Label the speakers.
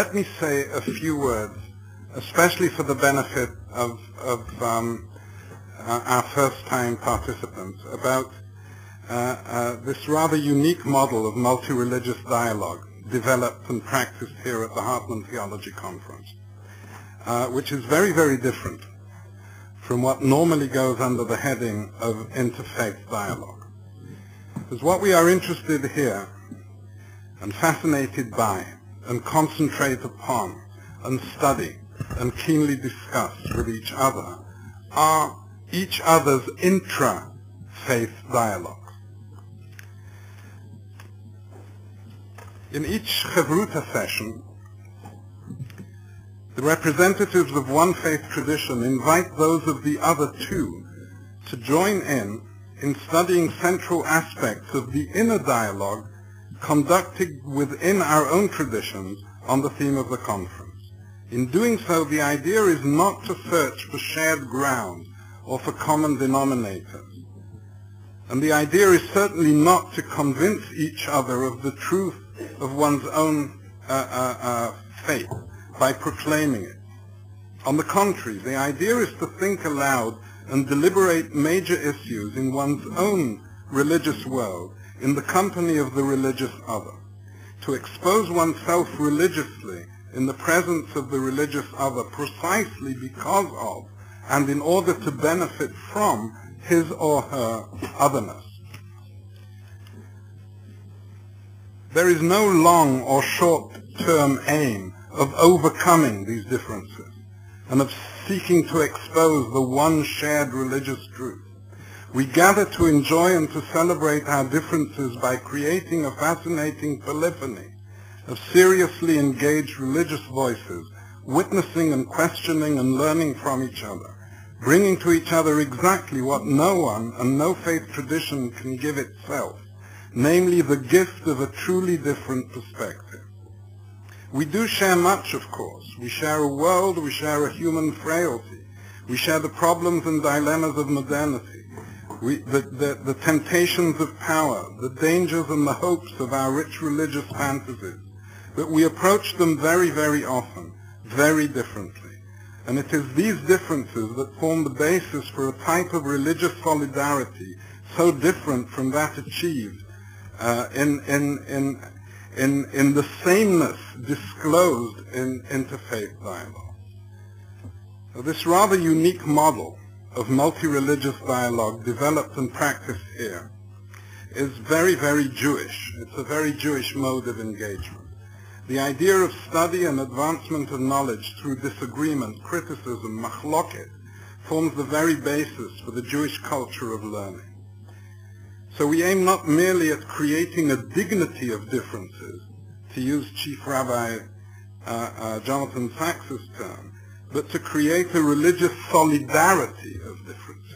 Speaker 1: let me say a few words, especially for the benefit of our first-time participants, about this rather unique model of multi-religious dialogue developed and practiced here at the Hartman Theology Conference, which is very, very different from what normally goes under the heading of interfaith dialogue. Because what we are interested here and fascinated by and concentrate upon and study and keenly discuss with each other are each other's intra-faith dialogues. In each Chevruta session, the representatives of one faith tradition invite those of the other two to join in studying central aspects of the inner dialogue conducted within our own traditions on the theme of the conference. In doing so, the idea is not to search for shared ground or for common denominators. And the idea is certainly not to convince each other of the truth of one's own faith by proclaiming it. On the contrary, the idea is to think aloud and deliberate major issues in one's own religious world in the company of the religious other, to expose oneself religiously in the presence of the religious other precisely because of and in order to benefit from his or her otherness. There is no long or short-term aim of overcoming these differences and of seeking to expose the one shared religious truth. We gather to enjoy and to celebrate our differences by creating a fascinating polyphony of seriously engaged religious voices, witnessing and questioning and learning from each other, bringing to each other exactly what no one and no faith tradition can give itself, namely the gift of a truly different perspective. We do share much, of course. We share a world, we share a human frailty, we share the problems and dilemmas of modernity, the temptations of power, the dangers and the hopes of our rich religious fantasies, but we approach them very, very often, very differently. And it is these differences that form the basis for a type of religious solidarity so different from that achieved in the sameness disclosed in interfaith dialogue. So this rather unique model of multi-religious dialogue developed and practiced here is very, very Jewish. It's a very Jewish mode of engagement. The idea of study and advancement of knowledge through disagreement, criticism, machloket, forms the very basis for the Jewish culture of learning. So we aim not merely at creating a dignity of differences, to use Chief Rabbi Jonathan Sachs's term, but to create a religious solidarity of differences.